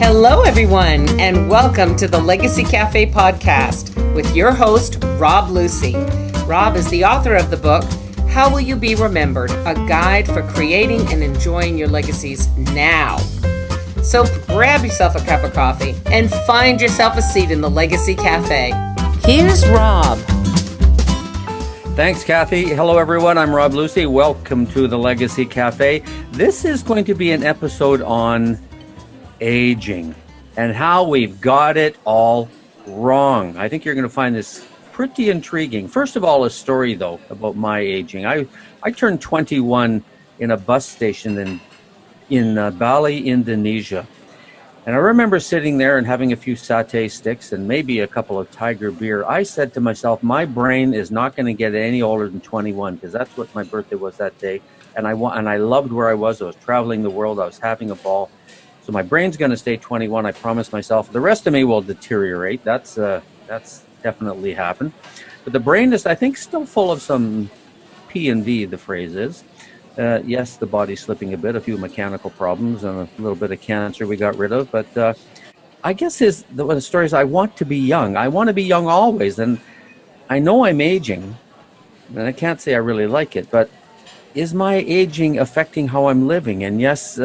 Hello, everyone, and welcome to the Legacy Cafe podcast with your host, Robb Lucy. Robb is the author of the book, How Will You Be Remembered? A Guide for Creating and Enjoying Your Legacies Now. So grab yourself a cup of coffee and find yourself a seat in the Legacy Cafe. Here's Robb. Thanks, Kathy. Hello, everyone. I'm Robb Lucy. Welcome to the Legacy Cafe. This is going to be an episode on aging and how we've got it all wrong. I think you're going to find this pretty intriguing. First of all, a story, though, about my aging. I turned 21 in a bus station in Bali, Indonesia. And I remember sitting there and having a few satay sticks and maybe a couple of Tiger beer. I said to myself, my brain is not going to get any older than 21 because that's what my birthday was that day. And I loved where I was. I was traveling the world. I was having a ball. So my brain's going to stay 21. I promised myself. The rest of me will deteriorate. That's definitely happened. But the brain is, I think, still full of some P&D, the phrase is. Yes, the body's slipping a bit, a few mechanical problems and a little bit of cancer we got rid of. But I guess the story is I want to be young. I want to be young always. And I know I'm aging, and I can't say I really like it, but is my aging affecting how I'm living? And yes,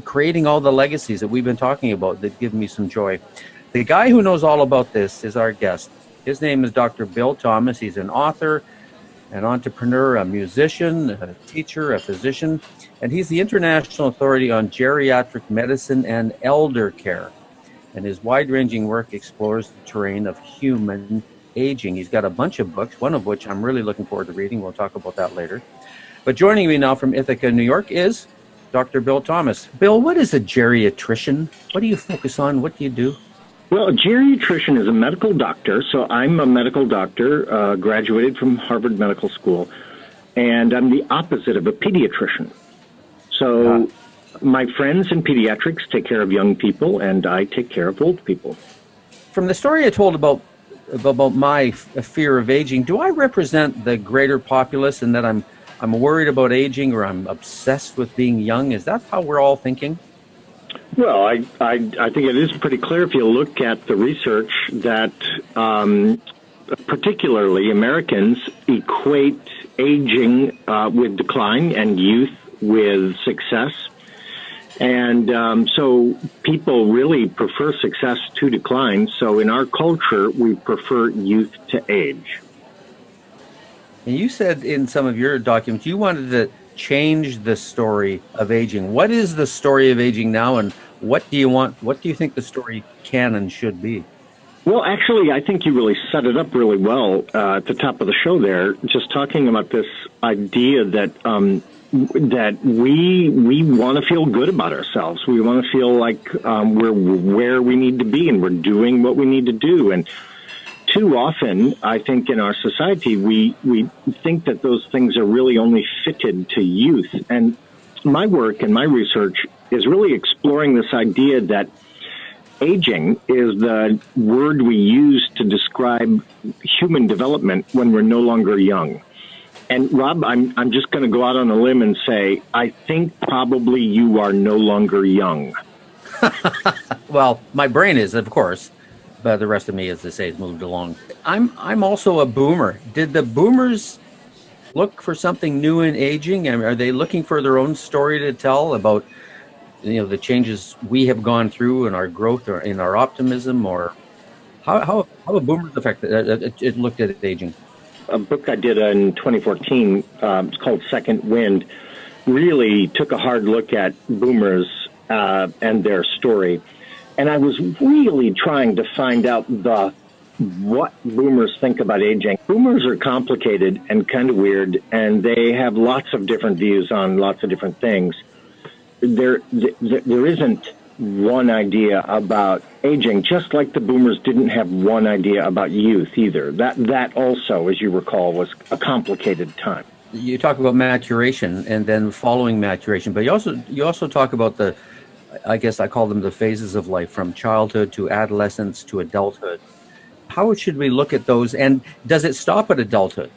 creating all the legacies that we've been talking about that give me some joy. The guy who knows all about this is our guest. His name is Dr. Bill Thomas. He's an author, an entrepreneur, a musician, a teacher, a physician, and he's the international authority on geriatric medicine and elder care. And his wide-ranging work explores the terrain of human aging. He's got a bunch of books, one of which I'm really looking forward to reading. We'll talk about that later. But joining me now from Ithaca, New York is Dr. Bill Thomas. Bill, what is a geriatrician? What do you focus on? What do you do? Well, a geriatrician is a medical doctor. So I'm a medical doctor, graduated from Harvard Medical School, and I'm the opposite of a pediatrician. So my friends in pediatrics take care of young people, and I take care of old people. From the story I told about my fear of aging, do I represent the greater populace in that I'm worried about aging or I'm obsessed with being young? Is that how we're all thinking? Well, I think it is pretty clear if you look at the research that particularly Americans equate aging with decline and youth with success. And so people really prefer success to decline. So in our culture, we prefer youth to age. And you said in some of your documents you wanted to change the story of aging. What is the story of aging now, and what do you think the story can and should be? Well, actually, I think you really set it up really well at the top of the show there, just talking about this idea that that we want to feel good about ourselves. We want to feel like we're where we need to be and we're doing what we need to do. And too often, I think in our society, we think that those things are really only fitted to youth. And my work and my research is really exploring this idea that aging is the word we use to describe human development when we're no longer young. And Rob, I'm just going to go out on a limb and say, I think probably you are no longer young. Well, my brain is, of course. But the rest of me, as they say, has moved along. I'm also a boomer. Did the boomers look for something new in aging? I mean, are they looking for their own story to tell about, the changes we have gone through in our growth or in our optimism, or how have boomers affected? It looked at aging. A book I did in 2014, it's called Second Wind, really took a hard look at boomers and their story. And I was really trying to find out what boomers think about aging. Boomers are complicated and kind of weird, and they have lots of different views on lots of different things. There isn't one idea about aging, just like the boomers didn't have one idea about youth either. That also, as you recall, was a complicated time. You talk about maturation and then following maturation, but you also talk about I guess I call them the phases of life, from childhood to adolescence to adulthood. How should we look at those, and does it stop at adulthood?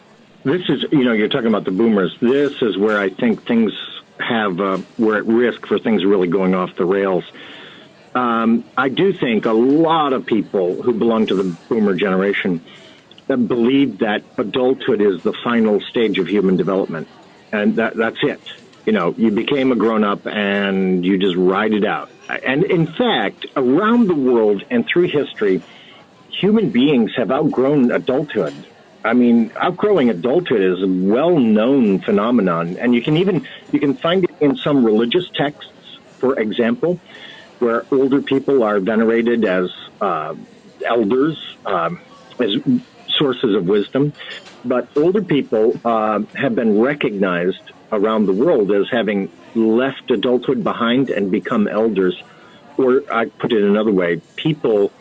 This is, you're talking about the boomers. This is where I think things we're at risk for things really going off the rails. I do think a lot of people who belong to the boomer generation believe that adulthood is the final stage of human development, and that's it. You know, you became a grown-up and you just ride it out. And in fact, around the world and through history, human beings have outgrown adulthood. I mean, outgrowing adulthood is a well-known phenomenon, and you can find it in some religious texts, for example, where older people are venerated as elders, as sources of wisdom. But older people have been recognized around the world as having left adulthood behind and become elders. Or I put it another way, people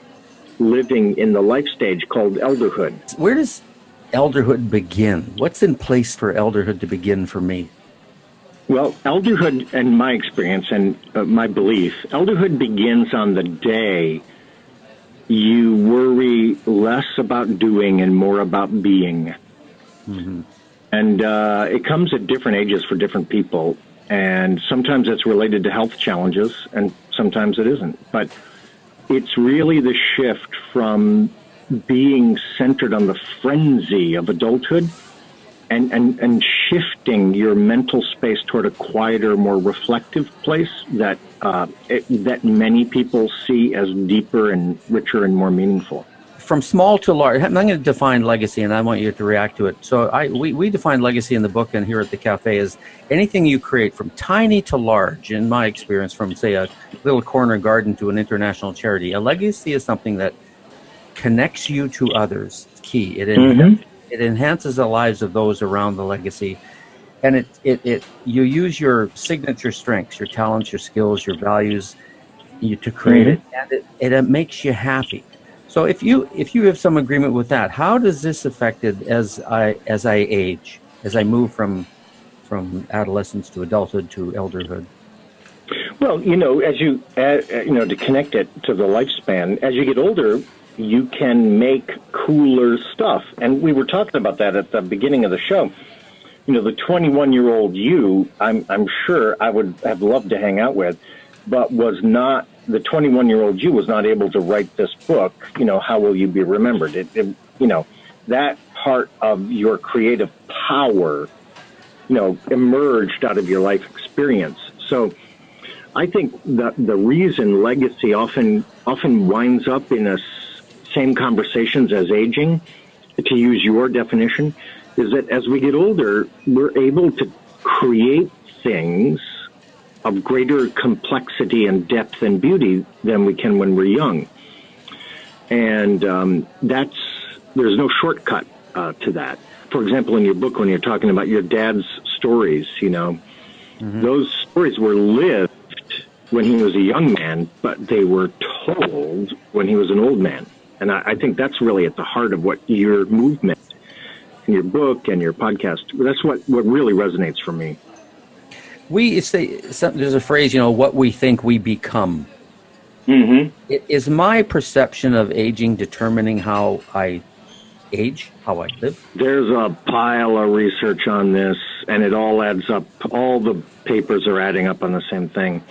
living in the life stage called elderhood. Where does elderhood begin? What's in place for elderhood to begin for me? Well, elderhood, in my experience and my belief, elderhood begins on the day you worry less about doing and more about being. Mm-hmm. And it comes at different ages for different people. And sometimes it's related to health challenges, and sometimes it isn't. But it's really the shift from being centered on the frenzy of adulthood and shifting your mental space toward a quieter, more reflective place that that many people see as deeper and richer and more meaningful. From small to large, I'm going to define legacy, and I want you to react to it. So we define legacy in the book and here at the cafe as anything you create from tiny to large, in my experience, from, say, a little corner garden to an international charity. A legacy is something that connects you to others. Key. It enhances the lives of those around the legacy. And you use your signature strengths, your talents, your skills, your values to create it, and it makes you happy. So if you have some agreement with that, how does this affect it as I age, as I move from adolescence to adulthood to elderhood? Well, as to connect it to the lifespan, as you get older, you can make cooler stuff. And we were talking about that at the beginning of the show. The 21-year-old you, I'm sure I would have loved to hang out with, but the 21-year-old you was not able to write this book. How will you be remembered? That part of your creative power, emerged out of your life experience. So I think that the reason legacy often winds up in same conversations as aging, to use your definition, is that as we get older, we're able to create things of greater complexity and depth and beauty than we can when we're young. And there's no shortcut to that. For example, in your book, when you're talking about your dad's stories, those stories were lived when he was a young man, but they were told when he was an old man. And I think that's really at the heart of what your movement and your book and your podcast, that's what really resonates for me. There's a phrase, what we think we become. Mm-hmm. Is my perception of aging determining how I age, how I live? There's a pile of research on this, and it all adds up. All the papers are adding up on the same thing.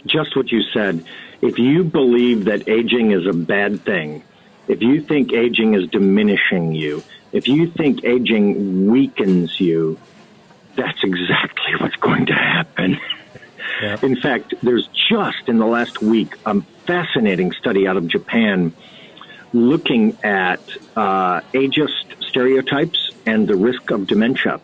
Just what you said. If you believe that aging is a bad thing, if you think aging is diminishing you, if you think aging weakens you, that's exactly what's going to happen. Yep. In fact, there's just in the last week a fascinating study out of Japan looking at ageist stereotypes and the risk of dementia.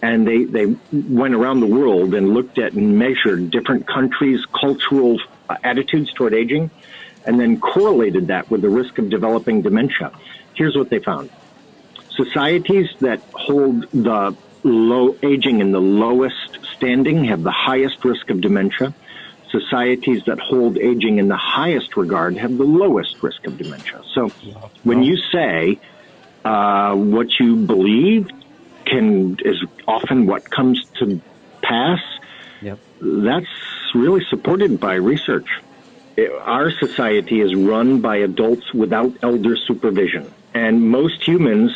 And they went around the world and looked at and measured different countries' cultural attitudes toward aging, and then correlated that with the risk of developing dementia. Here's what they found. Societies that hold the aging in the lowest standing have the highest risk of dementia. Societies that hold aging in the highest regard have the lowest risk of dementia. So when you say what you believe is often what comes to pass, that's really supported by research. Our society is run by adults without elder supervision. And most humans,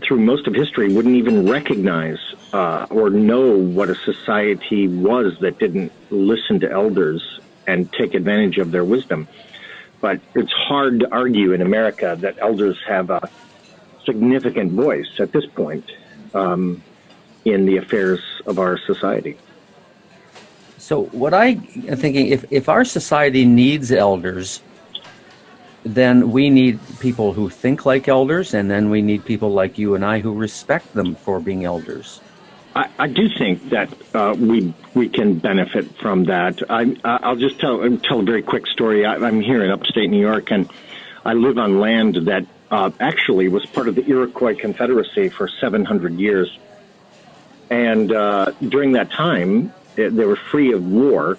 through most of history, wouldn't even recognize or know what a society was that didn't listen to elders and take advantage of their wisdom. But it's hard to argue in America that elders have a significant voice at this point in the affairs of our society. So what I'm thinking, if our society needs elders, then we need people who think like elders, and then we need people like you and I who respect them for being elders. I do think that we can benefit from that. I'll just tell a very quick story. I'm here in upstate New York, and I live on land that actually was part of the Iroquois Confederacy for 700 years. And during that time, they were free of war.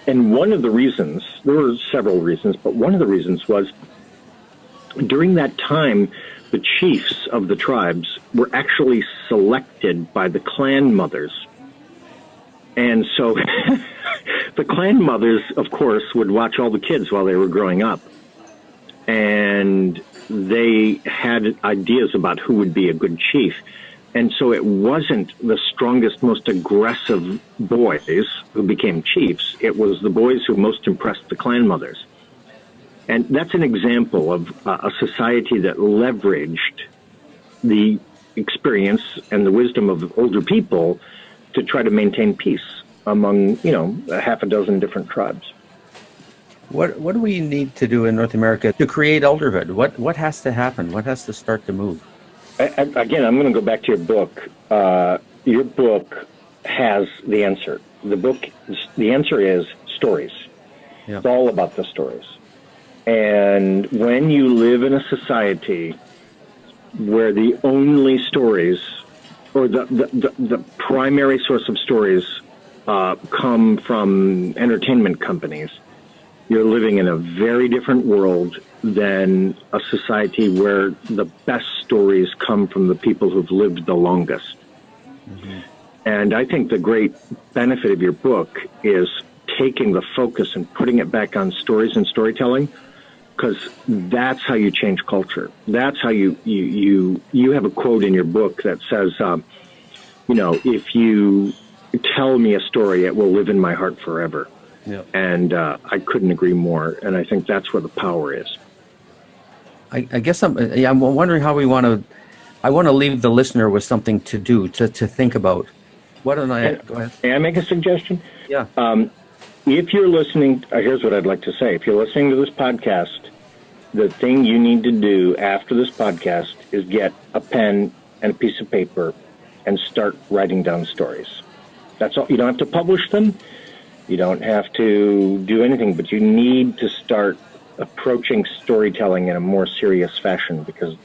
And one of the reasons, there were several reasons, but one of the reasons was during that time, the chiefs of the tribes were actually selected by the clan mothers. And so the clan mothers, of course, would watch all the kids while they were growing up. And they had ideas about who would be a good chief. And so it wasn't the strongest, most aggressive boys who became chiefs. It was the boys who most impressed the clan mothers. And that's an example of a society that leveraged the experience and the wisdom of older people to try to maintain peace among, a half a dozen different tribes. What do we need to do in North America to create elderhood? What has to happen? What has to start to move? Again, I'm going to go back to your book. Your book has the answer. The answer is stories. Yeah. It's all about the stories. And when you live in a society where the only stories, or the primary source of stories come from entertainment companies, you're living in a very different world than a society where the best stories come from the people who've lived the longest. Mm-hmm. And I think the great benefit of your book is taking the focus and putting it back on stories and storytelling, because that's how you change culture. That's how you have a quote in your book that says, if you tell me a story, it will live in my heart forever. Yeah. And I couldn't agree more. And I think that's where the power is. I guess I'm wondering how I want to leave the listener with something to do, to think about. Why don't I go ahead? May I make a suggestion? Yeah. If you're listening, here's what I'd like to say. If you're listening to this podcast, the thing you need to do after this podcast is get a pen and a piece of paper and start writing down stories. That's all. You don't have to publish them. You don't have to do anything, but you need to start approaching storytelling in a more serious fashion because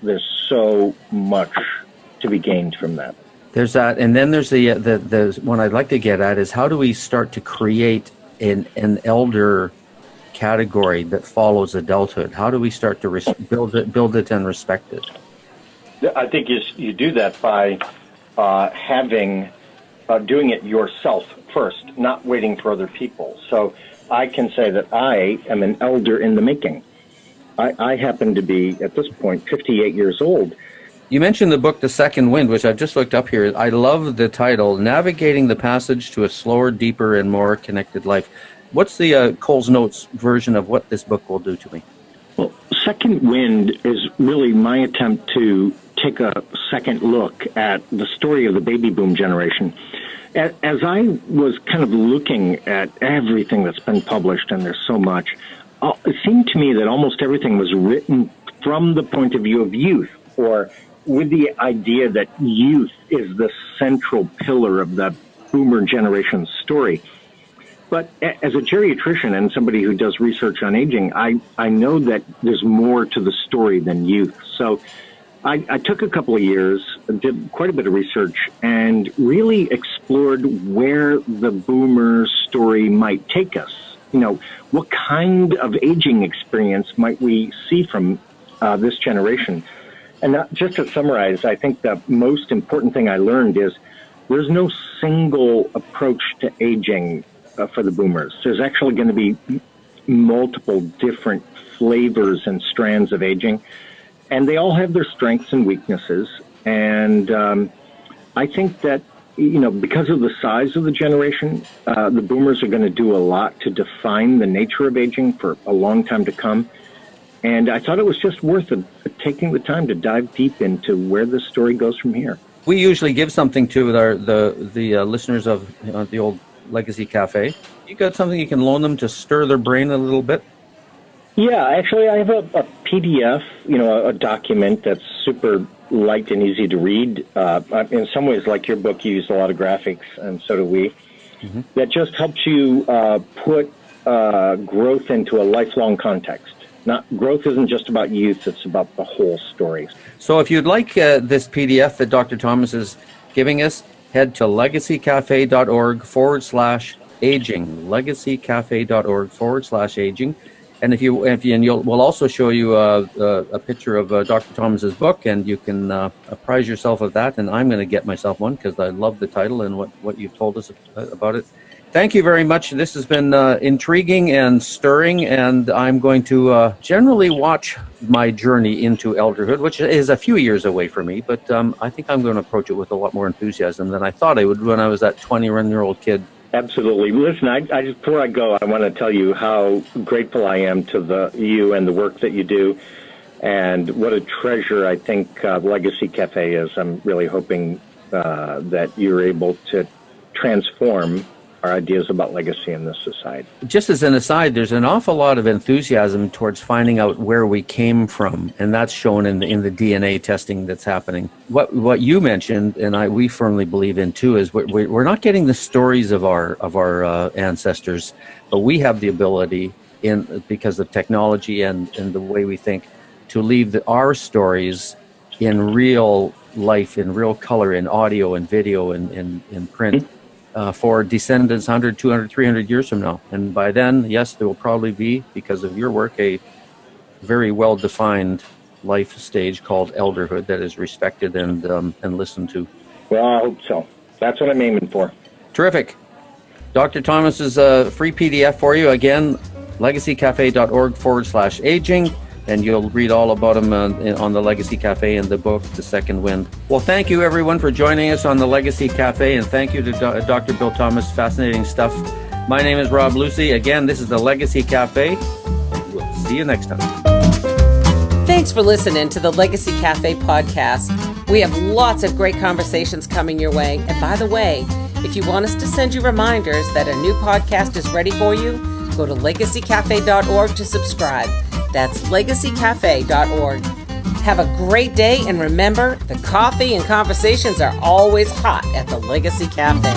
there's so much to be gained from that. There's that, and then there's the one I'd like to get at is how do we start to create an elder category that follows adulthood? How do we start to build it and respect it? I think you do that by doing it yourself first, not waiting for other people. So I can say that I am an elder in the making. I happen to be, at this point, 58 years old. You mentioned the book, The Second Wind, which I've just looked up here. I love the title, Navigating the Passage to a Slower, Deeper, and More Connected Life. What's the Cole's Notes version of what this book will do to me? Well, Second Wind is really my attempt to take a second look at the story of the baby boom generation. As I was kind of looking at everything that's been published, and there's so much, it seemed to me that almost everything was written from the point of view of youth, or with the idea that youth is the central pillar of the boomer generation's story. But as a geriatrician and somebody who does research on aging, I know that there's more to the story than youth. So I took a couple of years, did quite a bit of research, and really explored where the boomer story might take us. What kind of aging experience might we see from this generation? And just to summarize, I think the most important thing I learned is there's no single approach to aging for the boomers. There's actually going to be multiple different flavors and strands of aging, and they all have their strengths and weaknesses. And I think that because of the size of the generation, the boomers are going to do a lot to define the nature of aging for a long time to come. And I thought it was just worth taking the time to dive deep into where this story goes from here. We usually give something to the listeners of the old Legacy Cafe. You got something you can loan them to stir their brain a little bit? Yeah, actually, I have a PDF, a document that's super light and easy to read. In some ways, like your book, you use a lot of graphics, and so do we. Mm-hmm. That just helps you put growth into a lifelong context. Growth isn't just about youth, it's about the whole story. So if you'd like this PDF that Dr. Thomas is giving us, head to legacycafe.org/aging, legacycafe.org/aging. And we'll also show you a picture of Dr. Thomas's book, and you can apprise yourself of that. And I'm going to get myself one because I love the title and what you've told us about it. Thank you very much. This has been intriguing and stirring, and I'm going to generally watch my journey into elderhood, which is a few years away for me, but I think I'm going to approach it with a lot more enthusiasm than I thought I would when I was that 21-year-old kid. Absolutely. Listen, I just before I go, I want to tell you how grateful I am to you and the work that you do, and what a treasure I think Legacy Cafe is. I'm really hoping that you're able to transform our ideas about legacy in this society. Just as an aside, there's an awful lot of enthusiasm towards finding out where we came from, and that's shown in the DNA testing that's happening. What you mentioned, and we firmly believe in too, is we're not getting the stories of our ancestors, but we have the ability, because of technology and the way we think, to leave our stories in real life, in real color, in audio and video and in print. For descendants 100, 200, 300 years from now. And by then, yes, there will probably be, because of your work, a very well-defined life stage called elderhood that is respected and listened to. Well, I hope so. That's what I'm aiming for. Terrific. Dr. Thomas's free PDF for you. Again, legacycafe.org/aging. And you'll read all about him on the Legacy Cafe and the book, The Second Wind. Well, thank you, everyone, for joining us on the Legacy Cafe, and thank you to Dr. Bill Thomas. Fascinating stuff. My name is Robb Lucy. Again, this is the Legacy Cafe. We'll see you next time. Thanks for listening to the Legacy Cafe podcast. We have lots of great conversations coming your way. And by the way, if you want us to send you reminders that a new podcast is ready for you, go to legacycafe.org to subscribe. That's legacycafe.org. Have a great day, and remember, the coffee and conversations are always hot at the Legacy Cafe.